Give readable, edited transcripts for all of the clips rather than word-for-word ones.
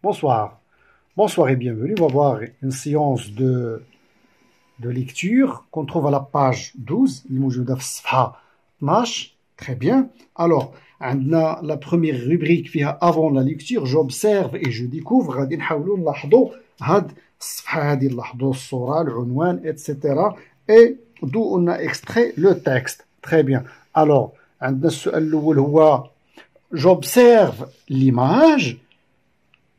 Bonsoir. Bonsoir et bienvenue. On va voir une séance de lecture qu'on trouve à la page 12. الموجودة في الصفحة 12. Très bien. Alors, عندنا la première rubrique فيها avant la lecture. J'observe et je découvre. غادي نحاولوا نلاحظوا هاد الصفحة هذه، نلاحظوا الصورة، العنوان, etc. Et d'où on a extrait le texte. Très bien. Alors, عندنا السؤال الأول هو j'observe l'image.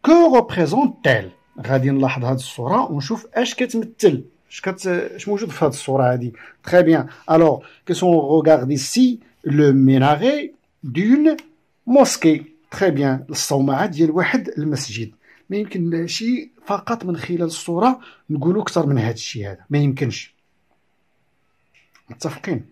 Que représente-t-elle؟ غادي نلاحظ هذه الصورة ونشوف اش كتمثل، اش موجود في هذه الصورة هذه. Très bien. Alors, qu'est-ce qu'on regarde ici? Le minaret d'une mosquée. Très bien. الصومعة ديال واحد المسجد. ما يمكن شي فقط من خلال الصورة نقولوا أكثر من هذا الشيء هذا، ما يمكنش. متفقين؟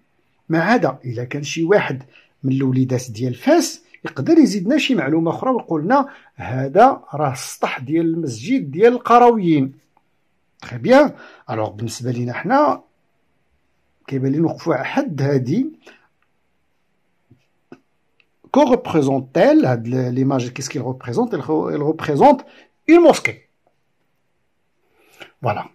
ما عدا إلا كان شي واحد من الوليدات ديال فاس يقدر يزيدنا شي معلومة أخرى ويقولنا هذا راه السطح ديال المسجد ديال القرويين. تري بيان. ألوغ بالنسبة لينا حنا كيبان لي نوقفوا على حد هادي. Que représente-t-elle? L'image, qu'est-ce qu'elle représente? Elle représente une mosquée. Voilà.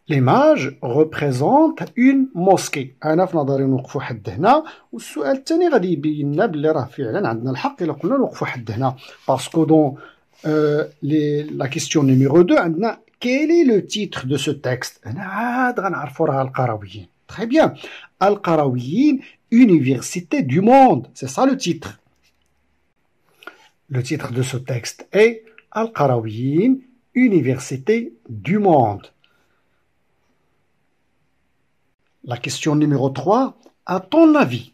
L'image représente une mosquée. أنا في نظري نوقفوا حد هنا، والسؤال الثاني غادي يبين لنا بلي راه فعلا عندنا الحق إلا قلنا نوقفوا حد هنا. باسكو دون la question numéro 2 عندنا quel est le titre de ce texte؟ هنا عاد غنعرفوا راه القرويين. Très bien. القرويين Université du monde. C'est ça le titre. Le titre de ce texte est Al-Qarawiyyin, Université du monde. La question numéro 3. À ton avis,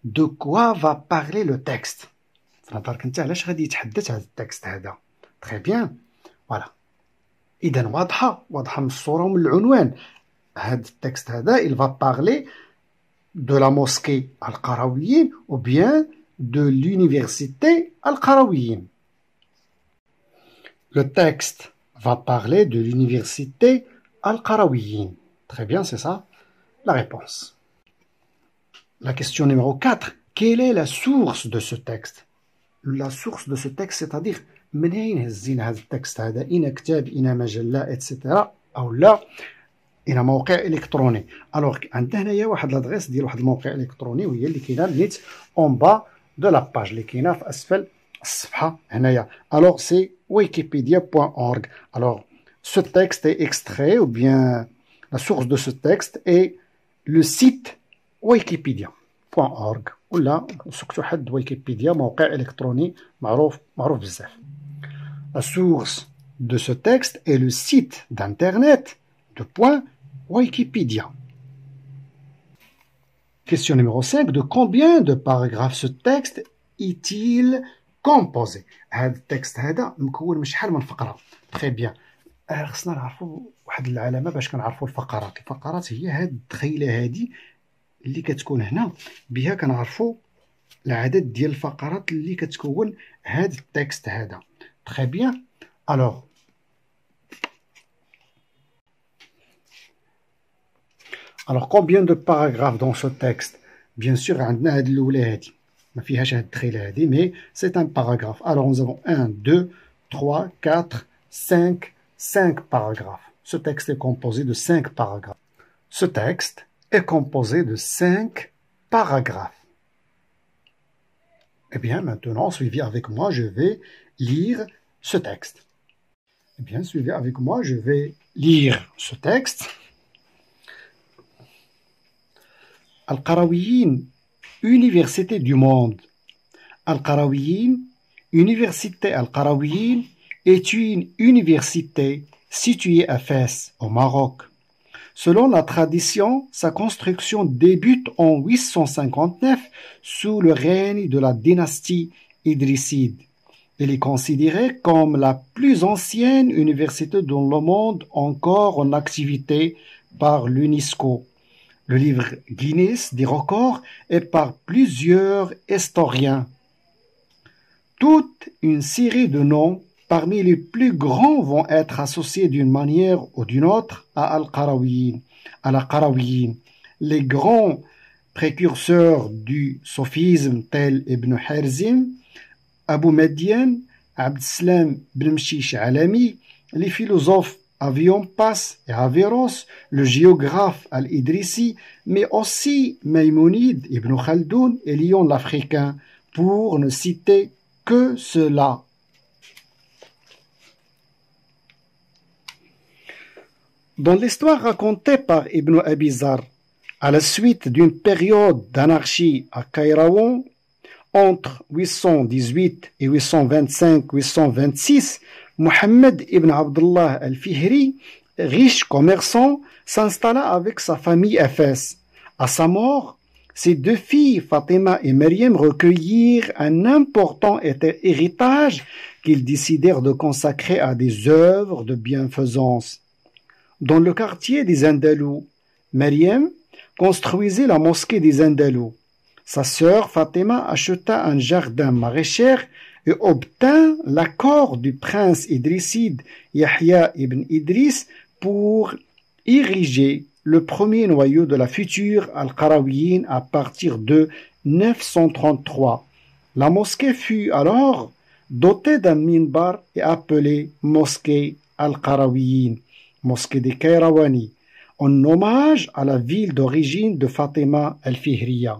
de quoi va parler le texte? علاش غادي يتحدث هذا التكست هذا؟ Très bien. Voilà. إذا واضحة من الصورة ومن العنوان. هذا التكست هذا il va parler de la mosquée Al-Qarawiyyin ou bien de l'université Al-Qarawiyyin. Le texte va parler de l'université Al-Qarawiyyin. Très bien, c'est ça la réponse. La question numéro 4. Quelle est la source de ce texte? La source de ce texte, c'est-à-dire منين هزينا هذا التكست هذا؟ إن كتاب، إن مجلة، etc. أو لا إلى موقع إلكتروني. ألوغ عندنا هنايا واحد لادغيس ديال واحد الموقع إلكتروني وهي اللي كاينة نيت أون با دو لا باج، اللي كاينة في أسفل الصفحة هنايا. ألوغ سي wikipedia.org. ألوغ ce texte est extrait ou bien la source de ce texte est le site wikipedia.org ولا سكتو حد ويكيبيديا، موقع إلكتروني معروف بزاف. La source de ce texte est le site d'internet de Wikipédia. Question numéro 5. De combien de paragraphes ce texte est-il composé? هذا التكست هذا مكون من شحال من فقرة؟ Très bien. خصنا نعرفوا واحد العلامة باش كنعرفوا الفقرات. الفقرات هي هاد الدخيلة هادي اللي كتكون هنا، بها كنعرفوا العدد ديال الفقرات اللي كتكون هاد التكست هذا. Très bien. Alors, combien de paragraphes dans ce texte? Bien sûr, عندنا هاد الأولى هادي ما فيهاش هاد الدخيلة هادي، mais c'est un paragraphe. Alors, nous avons 1, 2, 3, 4, 5 paragraphes. Ce texte est composé de 5 paragraphes. Ce texte est composé de 5 paragraphes. Eh bien, maintenant, suivez avec moi, je vais lire ce texte. Eh bien, suivez avec moi, je vais lire ce texte. Al-Qarawiyyin, Université du monde. Al-Qarawiyyin, Université Al-Qarawiyyin est une université située à Fès, au Maroc. Selon la tradition, sa construction débute en 859 sous le règne de la dynastie idrisside. Elle est considérée comme la plus ancienne université dans le monde encore en activité par l'UNESCO, le livre Guinness des records, et par plusieurs historiens. Toute une série de noms parmi les plus grands vont être associés d'une manière ou d'une autre à Al-Qarawiyyin, à la Qarawiyyin. Les grands précurseurs du sophisme tels Ibn Harzim, Abu Madian, عبد السلام بن مشيش علمي, les philosophes Avion Pass et Averroès, le géographe Al-Idrissi, mais aussi Maïmonide, Ibn Khaldoun et Lion l'Africain, pour ne citer que cela. Dans l'histoire racontée par Ibn Abizar, à la suite d'une période d'anarchie à Kairouan, entre 818 et 825-826, Mohammed ibn Abdullah al-Fihri, riche commerçant, s'installa avec sa famille à Fès. À sa mort, ses deux filles, Fatima et Maryam, recueillirent un important héritage qu'ils décidèrent de consacrer à des œuvres de bienfaisance. Dans le quartier des Andalous, Maryam construisait la mosquée des Andalous. Sa sœur Fatima acheta un jardin maraîcher et obtint l'accord du prince idrisside Yahya ibn Idris pour ériger le premier noyau de la future Al-Qarawiyyin à partir de 933. La mosquée fut alors dotée d'un minbar et appelée mosquée Al-Qarawiyyin, mosquée des Kairawani, en hommage à la ville d'origine de Fatima al-Fihriya.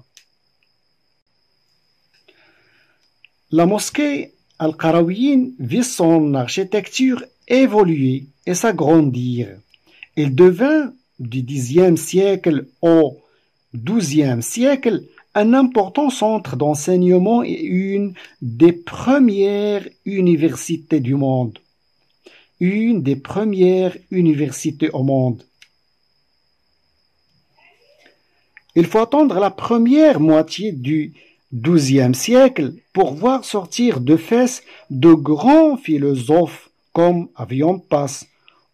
La mosquée Al-Qarawiyyin vit son architecture évoluer et s'agrandir. Elle devint du Xe siècle au XIIe siècle un important centre d'enseignement et une des premières universités du monde. Une des premières universités au monde. Il faut attendre la première moitié du XIIe siècle pour voir sortir de Fès de grands philosophes comme Avion Pass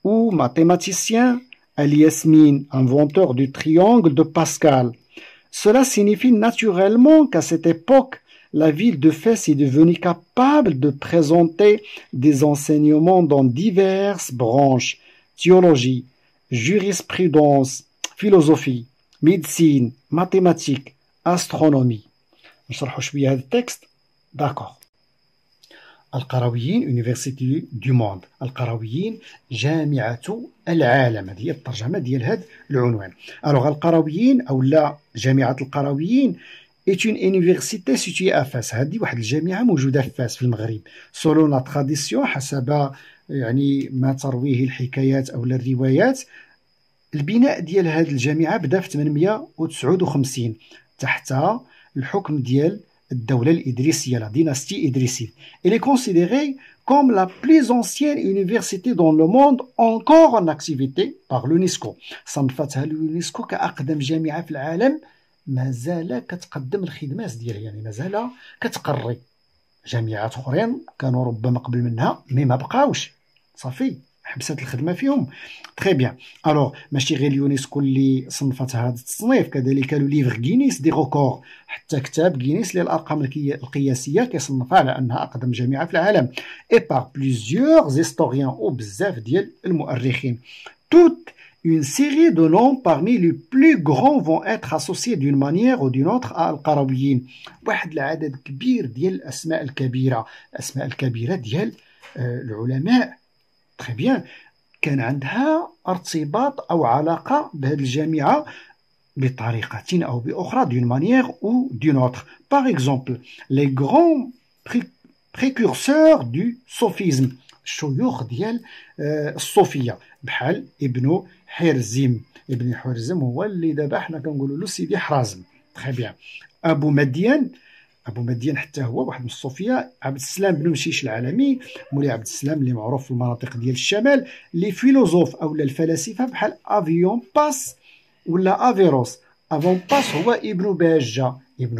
ou mathématicien Al-Yasmin, inventeur du triangle de Pascal. Cela signifie naturellement qu'à cette époque, la ville de Fès est devenue capable de présenter des enseignements dans diverses branches, théologie, jurisprudence, philosophie, médecine, mathématiques, astronomie. نشرحوا شوية هذا التكست. داكور. القرويين يونيفرسيتي دو موند. القرويين جامعة العالم. هذه هي الترجمة ديال هذا العنوان. الوغ القرويين أو لا جامعة القرويين est une université située à فاس. هذه واحد الجامعة موجودة في فاس في المغرب. selon la tradition حسب يعني ما ترويه الحكايات أو الروايات. البناء ديال هذه الجامعة بدأ في 859 تحت الحكم ديال الدولة الإدريسية, la dynastie idrisside. Elle est considérée comme la plus ancienne université dans le monde encore en activité par l'UNESCO. صنفتها اليونسكو كأقدم جامعة في العالم مازال كتقدم الخدمات ديالها, يعني مازال كتقري. جامعات أخرين كانوا ربما قبل منها مي ما بقاوش, صافي حبست الخدمه فيهم. تري بيان. الوغ ماشي غير اليونسكو اللي صنفت هذا التصنيف, كذلك لو ليفر غينيس دي ريكور, حتى كتاب غينيس للارقام القياسيه كيصنفها على انها اقدم جامعه في العالم, اي بار بليزيور هيستوريان وبزاف ديال المؤرخين. Toute une série de noms parmi les plus grands vont être associés d'une manière ou d'une autre à القرويين. واحد العدد كبير ديال الاسماء الكبيره, الاسماء الكبيره ديال العلماء. Très bien. كان عندها ارتباط أو علاقة بهذه الجامعة بطريقة أو بأخرى, d'une manière ou d'une autre. Par exemple, les grands précurseurs du sophisme, الشيوخ ديال الصوفية, بحال ابن حرزم. ابن حرزم هو اللي دابا حنا كنقولوا له سيدي حرازم. Très bien. أبو مدين حتى هو واحد من الصوفيه. عبد السلام بن مشيش العالمي, مولاي عبد السلام اللي معروف في المناطق ديال الشمال. لي فيلوزوف او الفلاسفه بحال افيون باس ولا افيروس. افون باس هو ابن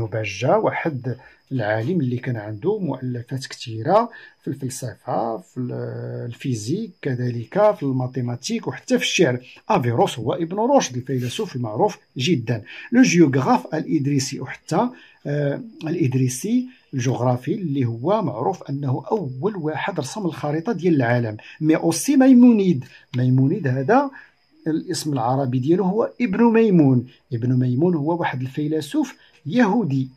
باجه واحد العالم اللي كان عنده مؤلفات كثيره في الفلسفه, في الفيزيك, كذلك في الماتيماتيك وحتى في الشعر. افيروس هو ابن رشد الفيلسوف المعروف جدا. لو جيوغراف الادريسي, وحتى الإدريسي الجغرافي اللي هو معروف أنه أول واحد رسم الخريطة ديال العالم. مي أوسي ميمونيد هذا الاسم العربي ديالو هو ابن ميمون هو واحد الفيلسوف يهودي,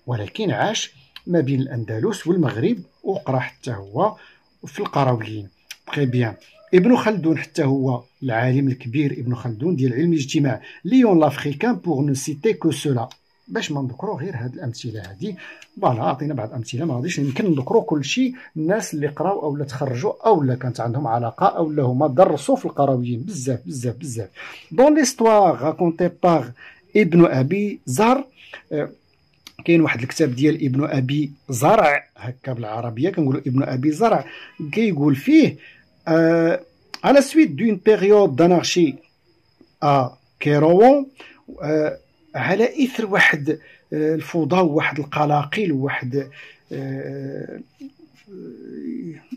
ولكن عاش ما بين الأندلس والمغرب وقرا حتى هو في القرويين. تري بيان. ابن خلدون حتى هو العالم الكبير ابن خلدون ديال علم الاجتماع، ليون لافريكان بوغ نو سيتي كو سولا، باش ما نذكروا غير هاد الامثله هادي. فوالا عطينا بعض الامثله، ما غاديش يمكن نذكروا كلشي. الناس اللي قراو او لا تخرجوا او لا كانت عندهم علاقه او لا هما درسوا في القرويين بزاف بزاف بزاف. دون ليستوار راكونتي باغ ابن ابي زر، كاين واحد الكتاب ديال ابن ابي زرع هكا بالعربيه كنقولوا ابن ابي زرع، كيقول فيه à la suite d'une période d'anarchie à Kérouan، على اثر واحد الفوضى وواحد القلاقل وواحد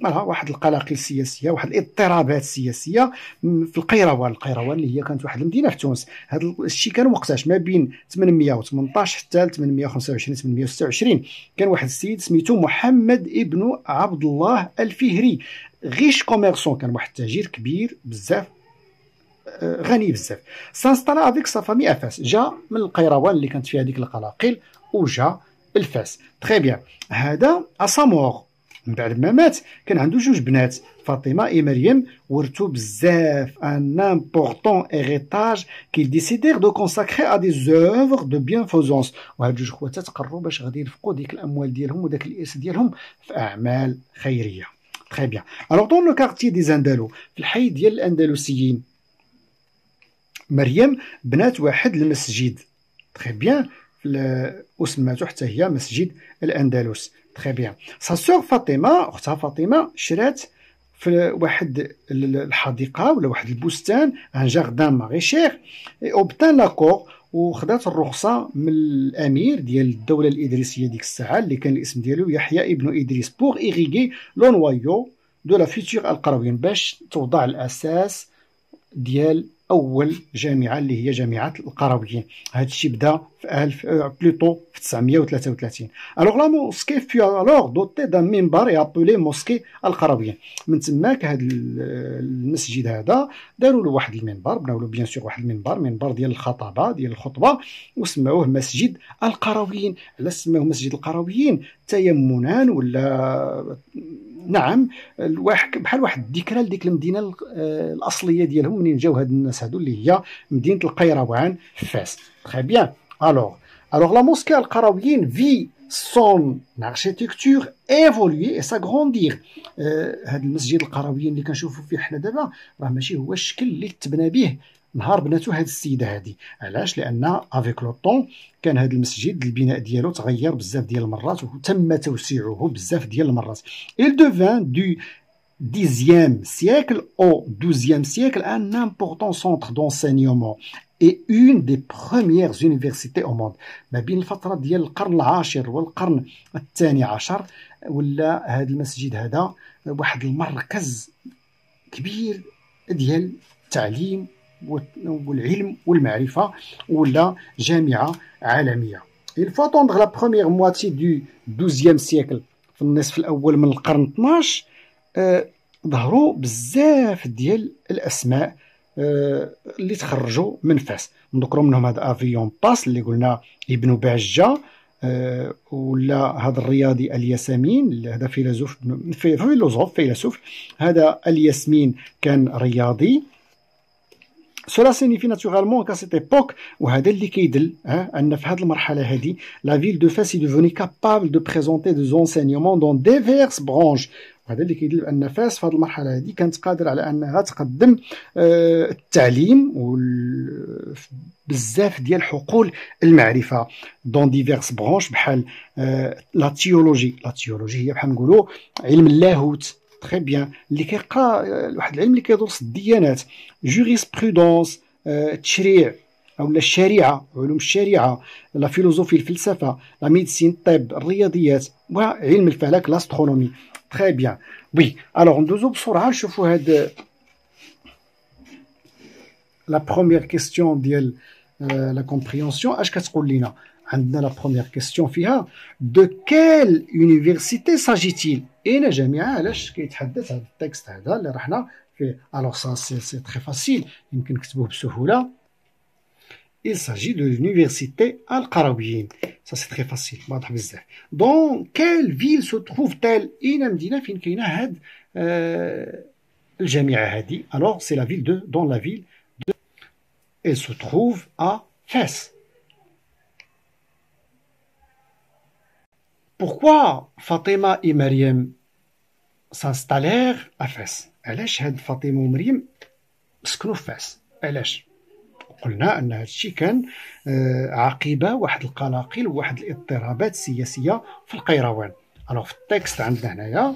واحد القلاقل السياسيه، واحد الاضطرابات السياسيه في القيروان. القيروان اللي هي كانت واحد المدينه في تونس. هذا الشيء كان وقتاش ما بين 818 حتى 825 826. كان واحد السيد سميتو محمد ابن عبد الله الفهري، غيش كوميرسون، كان واحد التاجر كبير بزاف، غني بزاف. سانستالا افيك سا فامي افاس، جا من القيروان اللي كانت فيها ديك القلاقل وجا الفاس. تري بيان. هذا اسامور من بعد ما مات كان عنده جوج بنات، فاطمه اي مريم، ورثو بزاف ان امبورطون هيريتاج كي ديسيدير دو كونساكري ا دي زوفر دو بيانفوزونس. وهاد جوج خواتات قرروا باش غادي ينفقوا ديك الاموال ديالهم وداك الارث ديالهم في اعمال خيريه. تري بيان. الوغ دون لو كارتي دي زاندالو، في الحي ديال الاندلسيين، مريم بنات واحد المسجد. تري بيان. وسماتو حتى هي مسجد الاندلس. تري بيان. سا سور فاطمه، اختها فاطمه، شرات في واحد الحديقه ولا واحد البستان، ان جاردان ماريشير، اوبتان لاكور، وخدات الرخصه من الامير ديال الدوله الادريسيه ديك الساعه اللي كان الاسم ديالو يحيى ابن ادريس، بوغ ايغيغي لو نوايو دو لا فيتور القرويين، باش توضع الاساس ديال اول جامعه اللي هي جامعه القرويين. هذا الشيء بدا في بلوتو في 933. الوغ لا موسكي في الوغ دوتي دان منبر يابولي موسكي القرويين. من تماك هذا المسجد هذا داروا له واحد المنبر، بناو له بيان سور واحد منبر ديال الخطبه ديال الخطبه، وسماوه مسجد القرويين. علاش سماوه مسجد القرويين؟ تيمنا ولا نعم الواحد بحال واحد الذكرى لديك المدينه الاصليه ديالهم منين جاو هاد الناس هادو اللي هي مدينه القيروان في فاس. تري بيان. alors la mosquée القرويين vit son architecture évoluer et s'agrandir. هاد المسجد القرويين اللي كنشوفوا فيه حنا دابا راه ماشي هو الشكل اللي تبنى به نهار بناتو هاد السيده هادي. علاش؟ لان افيك لو طون كان هاد المسجد البناء ديالو تغير بزاف ديال المرات وتم توسيعه بزاف ديال المرات. il devint du 10e siècle au 12e siècle un important centre d'enseignement et une des premières universités au monde. ما بين الفترة ديال القرن العاشر والقرن الثاني عشر ولا هذا المسجد هذا واحد المركز كبير ديال التعليم والعلم والمعرفة، ولا جامعة عالمية. Il faut attendre la première moitié du 12e siècle، في النصف الأول من القرن 12 ظهروا بزاف ديال الأسماء اللي تخرجوا من فاس. نذكروا منهم هذا افيون باس اللي قلنا ابن باجة، ولا هذا الرياضي الياسمين، هذا فيلسوف. هذا الياسمين كان رياضي. Cela signifie naturellement qu'à cette époque وهذا اللي كيدل أن في هذه المرحلة هذه la ville de Fès est devenue capable de présenter des enseignements dans diverses branches. وهذا اللي كيدل بأن فاس في هذه المرحلة هذه كانت قادرة على أنها تقدم التعليم بزاف ديال حقول المعرفة dans diverses branches، بحال لا تيولوجي هي بحال نقولوا علم اللاهوت. تري بيان. اللي كيقرا واحد العلم اللي كيدرس الديانات، جوريسبرودونس التشريع اولا الشريعه، علوم الشريعه، لا فيلوزوفي الفلسفه، لا ميديسين الطب، الرياضيات، وعلم الفلك لاسترونومي. تري بيان. وي الوغ ندوزو بسرعه نشوفوا هاد لا بروميير كيستيون ديال لا كومبريهنسيون. اش كتقول لينا؟ عندنا لا بروميير كيستيون فيها دو كيل يونيفرسيتي ساجيتيل، اين جامعه علاش كيتحدث هذا التكست هذا اللي رحنا فيه. الوغ سا سي تري فاسيل، يمكن نكتبوه بسهوله. Il s'agit de l'université Al-Qarawiyyin. Ça, c'est très facile. Dans quelle ville se trouve-t-elle? Alors, c'est la ville de, dans la ville de, elle se trouve à Fès. Pourquoi Fatima et Mariam s'installèrent à Fès؟ علاش هاد فاطمة ومريم سكنوا في فاس؟ علاش؟ قلنا ان هادشي كان عقيبه واحد القلاقل وواحد الاضطرابات سياسيه في القيروان. الوغ في التكست عندنا هنايا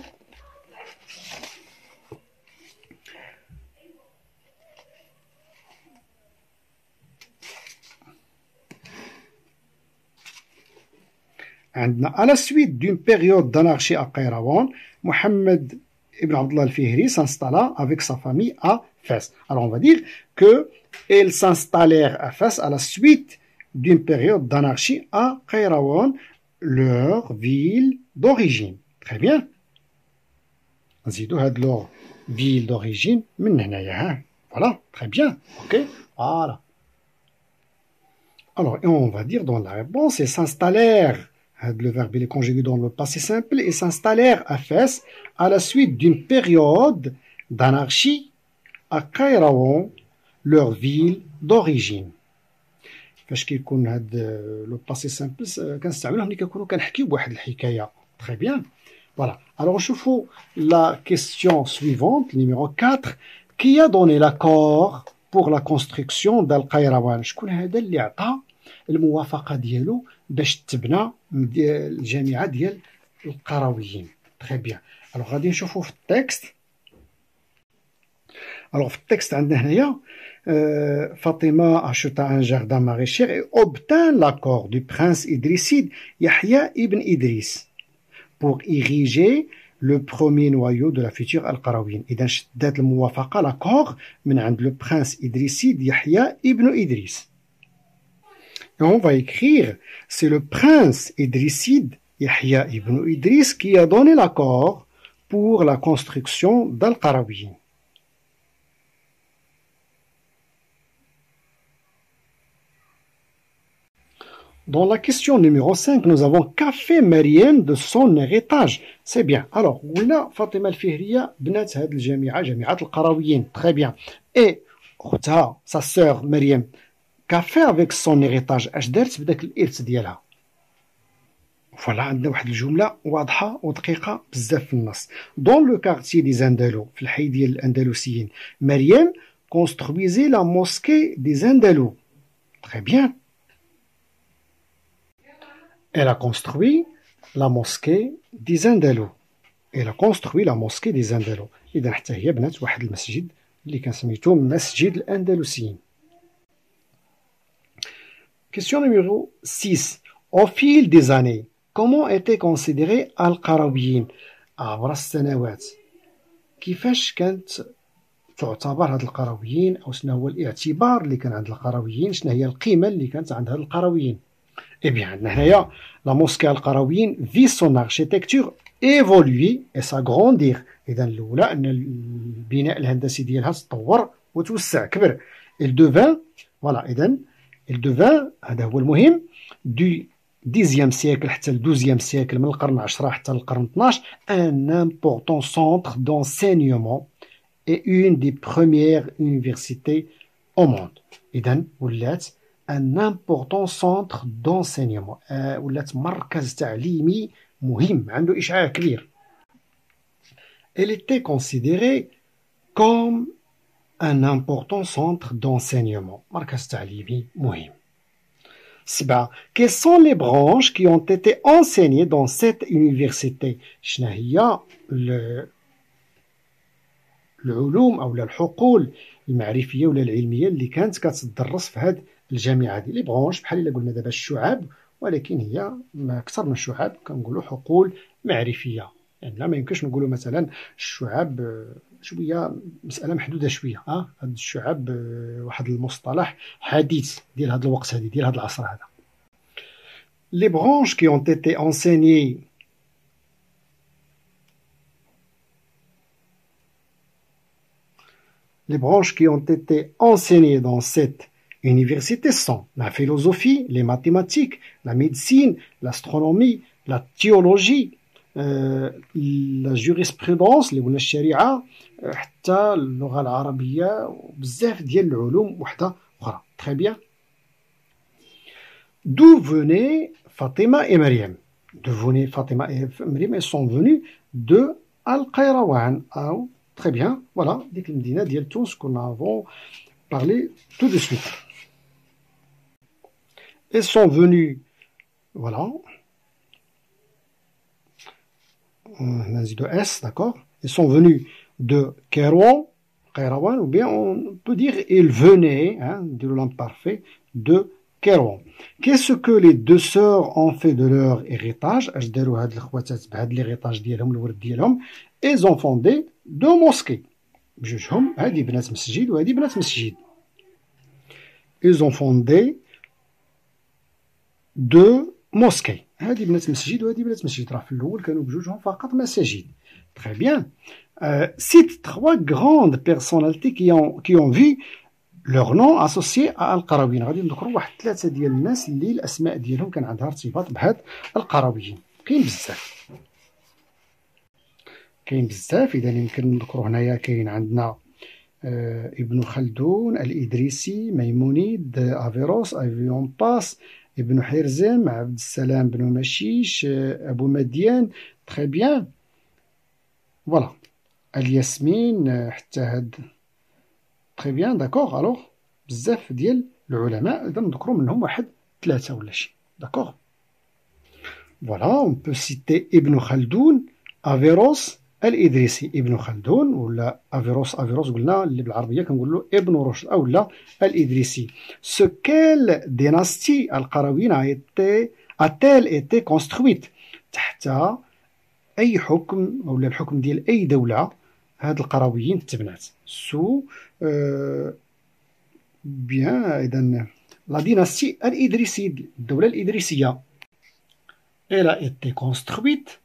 عندنا à la suite d'une période d'anarchie à Kairouan, Mohamed Ibn Abdullah al-Fihri s'installa avec sa famille à Fès. Alors on va dire que ils s'installèrent à Fès à la suite d'une période d'anarchie à Kairouan, leur ville d'origine. Très bien. نزيدو هاد leur ville d'origine من هنايا. Voilà, très bien. OK. Voilà. Alors, on va dire dans la réponse, ils s'installèrent. Le verbe il est conjugué dans le passé simple. Ils s'installèrent à Fès à la suite d'une période d'anarchie à Kairouan, leur ville d'origine. فاش كيكون هاد لو باسي سامبل كنستعملوه ملي كنكونوا كنحكيو بواحد الحكايه. Très bien. Voilà. Alors نشوفوا la question suivante, numéro 4. Qui a donné l'accord pour la construction d'Al-Qayrawan? شكون هذا اللي عطى الموافقه ديالو باش تبنى الجامعه ديال القرويين؟ Très bien. Alors غادي نشوفوا في التكست. Alors في التكست عندنا هنايا Fatima acheta un jardin maraîcher et obtint l'accord du prince idrisside Yahya ibn Idriss pour ériger le premier noyau de la future Al-Qarawiyyin. إذا شدات الموافقة l'accord من عند le prince idrisside Yahya ibn Idriss. Et on va écrire, c'est le prince idrisside Yahya ibn Idriss qui a donné l'accord pour la construction d'Al-Qarawiyyin. Dans la question numéro 5, nous avons qu'a fait Mariam de son héritage? C'est bien. Alors, قلنا فاطمة الفهرية بنات هذه الجامعة جامعة القرويين. Très bien. Et أختها sa sœur Mariam qu'a fait avec son héritage? اش دارت بداك الإرث ديالها؟ فوالا عندنا واحد الجملة واضحة ودقيقة بزاف في النص. Dans le quartier des Andalous, في الحي ديال الأندلسيين, Mariam construisait la mosquée des Andalous. Très bien. Elle a construit la mosquée des Andalous. Elle a construit la mosquée des Andalous. إذا حتى هي بنات واحد المسجد اللي كان سميتو مسجد الأندلسيين. Question numéro 6. Au fil des années, comment était considéré Al-Qarawiyyin عبر السنوات؟ كيفاش كانت تعتبر هاد القرويين أو شنو هو الاعتبار اللي كان عند القرويين؟ شنو هي القيمة اللي كانت عند هاد القرويين؟ Eh bien, la mosquée Al-Qarawiyyin vit son architecture évoluer et s'agrandir. إذا الأولى أن البناء الهندسي ديالها تطور وتوسع كبر. Il devint, voilà, إذا il devint هذا هو المهم du 10e siècle حتى ال 12e siècle من القرن 10 حتى القرن 12 un important centre d'enseignement et une des premières universités au monde. إذا ولات un important centre d'enseignement. ولات مركز تعليمي مهم عنده إشعاع كبير. Elle était considérée comme un important centre d'enseignement. مركز تعليمي مهم. 7. Quelles sont les branches qui ont été enseignées dans cette université? شنو هي العلوم أو الحقول المعرفية ولا العلمية اللي كانت كتدرس في هذه الجامعة دي؟ لي برونش بحال إلا قلنا دابا الشعاب، ولكن هي أكثر من الشعاب، كنقولوا حقول معرفية. يعني لا ما يمكنش نقولوا مثلا الشعاب شوية مسألة محدودة شوية. هاد الشعاب واحد المصطلح حديث ديال هاد الوقت هادي ديال هاد العصر هذا. لي برونش كي ont été enseignées les branches qui ont été enseignées dans cette universités sont la philosophie, les mathématiques, la médecine, l'astronomie, la théologie, la jurisprudence ولا الشريعة حتى اللغة العربية وبزاف ديال العلوم وحدة أخرى. Très bien. D'où venaient Fatima et Maryam? D'où venaient Fatima et Maryam? Elles sont venues de Al-Qayrawan. Très bien. Voilà, ديك المدينة ديال تونس qu'on avons parlé tout de suite. Elles sont venues, voilà. De S, d'accord. Ils sont venus de Kairouan, ou bien on peut dire ils venaient, de l'imparfait, de Kairouan. Qu'est-ce que les deux sœurs ont fait de leur héritage? Ils ont fondé deux mosquées. Ils ont fondé deux mosquées. هذه بنات مسجد وهذه بنات مسجد. راه في الأول كانوا بجوجهم فقط مساجد. Très bien. Cite trois grandes personnalités qui ont vu leur nom associé à القرويين. غادي نذكروا واحد ثلاثة ديال الناس اللي الأسماء ديالهم كان عندها ارتباط بهاد القرويين. كاين بزاف. إذا يمكن نذكروا هنايا كاين عندنا ابن خلدون، الإدريسي، ميمونيد، أفيروس، أيفيون باس، ابن حرزم، عبد السلام بن مشيش، أبو مديان. تري بيان. فوالا الياسمين حتى هاد. تري بيان داكوغ. ألوغ بزاف ديال العلماء إذا نذكروا منهم واحد ثلاثة ولا شي. داكوغ. فوالا اون بو سيتي ابن خلدون، أفيروس، الإدريسي. ابن خلدون ولا أفيروس قلنا اللي بالعربية كنقول له ابن رشد أو لا الإدريسي. Ce quelle dynastie القرويين a-t-elle été construite؟ تحت أي حكم ولا الحكم ديال أي دولة هاد القرويين تبنات؟ سو بيان. إذا لا ديناستي الإدريسية، الدولة الإدريسية. Elle a été construite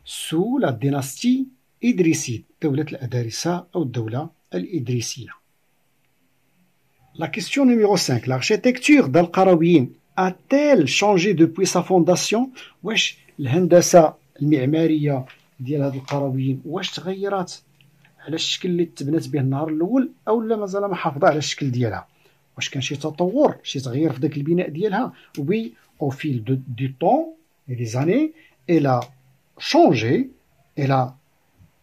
sous la dynastie إدريسية، دولة الأدارسة أو الدولة الإدريسية. La question numéro 5. L'architecture d'Al-Qarawiyyin a-t-elle changé depuis sa fondation؟ واش الهندسة المعمارية ديال هاد القرويين واش تغيرات على الشكل اللي تبنات به النهار الأول أو لا مازال محافظة على الشكل ديالها؟ واش كان شي تطور، شي تغيير في داك البناء ديالها؟ وي au fil du temps et des années elle a changé, elle a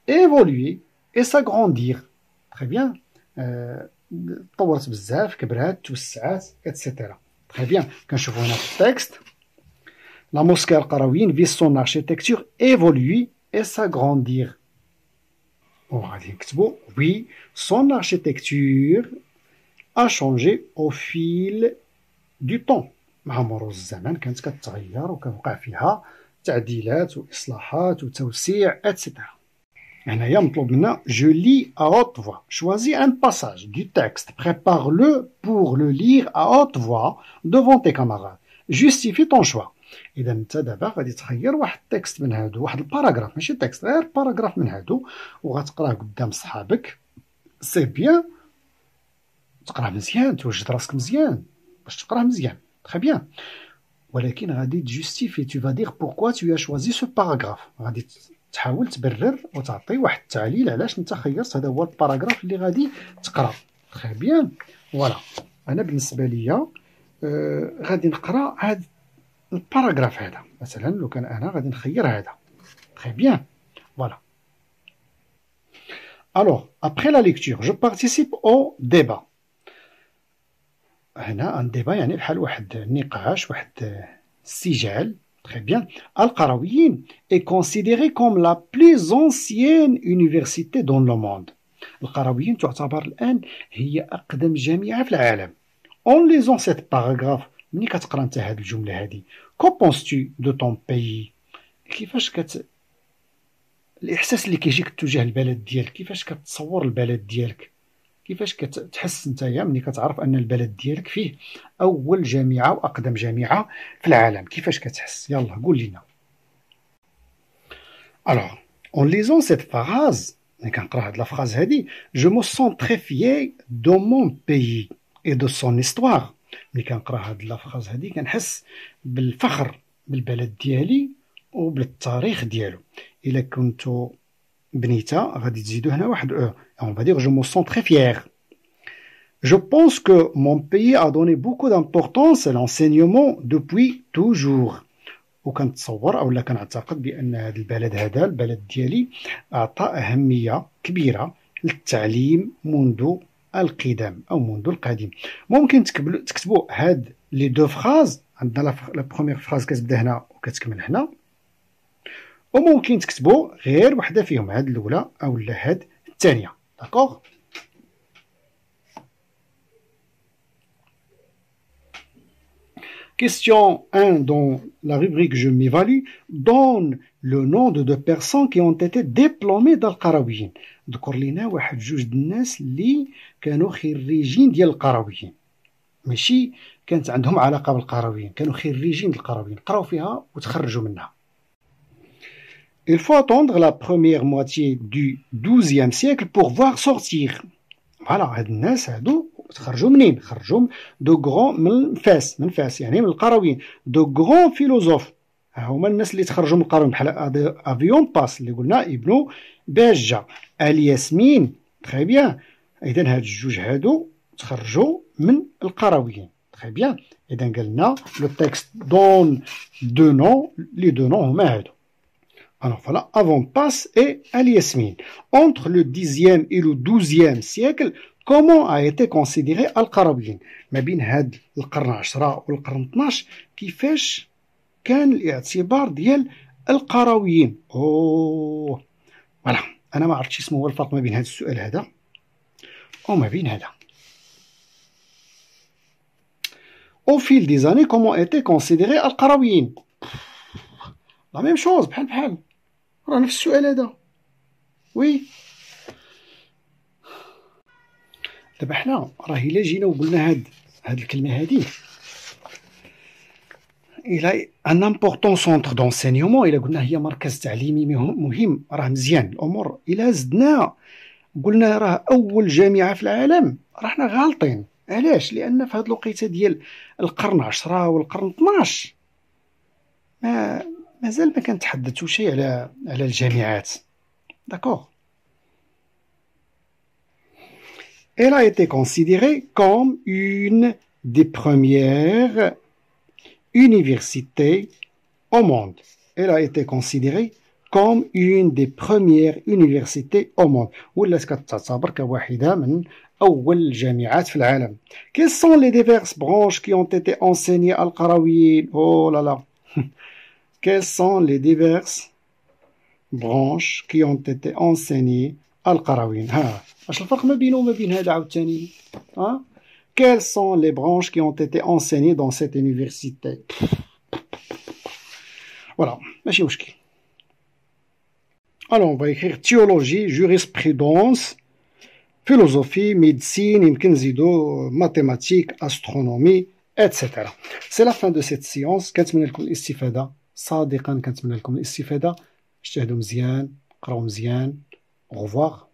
évolué et s'agrandir. Très bien. تطورت بزاف، كبرات، توسعات، etc. Très bien. كنشوفوا هنا في التكست La mosquée al-Qarawiyyin vit son architecture évoluer et s'agrandir. وغادي نكتبوا oui, son architecture a changé au fil du temps. مع مرور الزمن كانت كتغير وكنوقع فيها تعديلات وإصلاحات وتوسيع etc. هنايا مطلوب منا je lis à haute voix. Choisis un passage du texte. Prépare-le pour le lire à haute voix devant tes camarades. Justifie ton choix. إذا أنت دابا غادي تخير واحد التكست من هادو، واحد الباراغراف، ماشي تكست، غير باراغراف من هادو، وغتقراه قدام صحابك. سي بيان تقراه مزيان، توجد راسك مزيان باش تقراه مزيان. تري بيان. ولكن غادي تجوستيفي، tu vas dire pourquoi tu as choisi ce paragraphe. غادي تحاول تبرر وتعطي واحد التعليل علاش انت خيرت هذا هو الباراغراف اللي غادي تقرا. تري بيان. فوالا انا بالنسبه ليا غادي نقرا هذا الباراغراف هذا مثلا. لو كان انا غادي نخير هذا. تري بيان. فوالا. Alors, après la lecture, je participe au débat. هنا un débat يعني بحال واحد النقاش، واحد استجال. Très bien. Al-Qarawiyyin est considéré comme la plus ancienne université dans le monde. Al-Qarawiyyin تعتبر الآن هي أقدم جامعة في العالم. En lisant cette paragraphe، ملي كتقرا انت هاد الجملة هادي، qu'en penses-tu de ton pays؟ كيفاش الإحساس اللي كيجيك تجاه البلد ديالك، كيفاش كتصور البلد ديالك، كيفاش كتحس نتايا ملي كتعرف ان البلد ديالك فيه اول جامعه واقدم جامعه في العالم، كيفاش كتحس؟ يلا قول لنا. Alors, en lisant cette phrase، ملي كنقرا هاد الفراز هادي، je me sens très fier de mon pays et de son histoire. ملي كنقرا هاد لافراز هادي كنحس بالفخر بالبلد ديالي وبالتاريخ ديالو. الا كنتو بنيته غادي تزيدو هنا واحد او. On va dire je me sens très fier. Je pense que mon pays a donné beaucoup d'importance à l'enseignement depuis toujours. وكنتصور اولا كنعتقد بان هذا البلد هذا البلد ديالي اعطى اهميه كبيره للتعليم منذ القدم او منذ القديم. ممكن تكتبوا هاد لي دو فراز. عندنا لا بروميير فراز كتبدا هنا وكتكمل هنا، وممكن تكتبوا غير وحده فيهم، هاد الاولى اولا هاد الثانيه. داكوغ. Question 1 dans la rubrique Je m'évalue. Donne le nom de 2 personnes qui ont été diplômées d'Al-Qarawiyyin. ذكر لنا واحد جوج د الناس اللي كانوا خريجين ديال القرويين، ماشي كانت عندهم علاقة بالقرويين، كانوا خريجين القرويين، قراو فيها وتخرجوا منها. Il faut attendre la première moitié du XIIe siècle pour voir sortir. فوالا هاد الناس هادو تخرجوا منين؟ خرجوا دو غران من فاس يعني من القرويين. دو غران فيلوزوف هما الناس اللي تخرجوا من القرويين بحال افيون باس اللي قلنا ابن باجة، الياسمين. تري بيان. اذا هاد الجوج هادو تخرجوا من القرويين. تري بيان. اذا قالنا لو تكست دون دو نون، لي دو نون هما هادو. Alors voilà, avant Pass et Al-Yasmin. Entre le 10e et le 12e siècle, comment a été considéré Al-Qarawiyyin؟ ما بين هاد القرن 10 والقرن 12 كيفاش كان الاعتبار ديال القرويين؟ اوه فوالا، انا ما عرفتش شنو هو الفرق ما بين هذا السؤال هذا وما بين هذا. Au fil des années, comment était considéré Al-Qarawiyyin؟ لا ميم شوز، بحال راه نفس السؤال هذا. وي دابا حنا راه الا جينا وقلنا هاد الكلمه هادي الى ان امبورطون سونتر دونسينيومون، الا قلنا هي مركز تعليمي مهم راه مزيان الامور. الا زدنا قلنا راه اول جامعه في العالم راه حنا غالطين. علاش؟ لان في هاد الوقيته ديال القرن 10 والقرن 12 مازال ما كنتحدثوا شيء على الجامعات. D'accord. Elle a été considérée comme une des premières universités au monde. Elle a été considérée comme une des premières universités au monde. ولات كتعتبر كواحدة من أول الجامعات في العالم. Quelles sont les diverses branches qui ont été enseignées à Al-Qarawiyyin? Oh là là. Quelles sont les diverses branches qui ont été enseignées à Al-Qarawiyyin؟ ها واش الفرق ما بينه وما بين هذا عاوتاني؟ ها Quelles sont les branches qui ont été enseignées dans cette université؟ Voilà, ماشي مشكل. Alors on va écrire théologie, jurisprudence, philosophie, médecine, يمكن نزيدو mathématiques, astronomie, etc. C'est la fin de cette séance. كنتمنى لكم الاستفادة صادقا، كنتمنى لكم الاستفادة. اجتهدوا مزيان، قراو مزيان. Au revoir.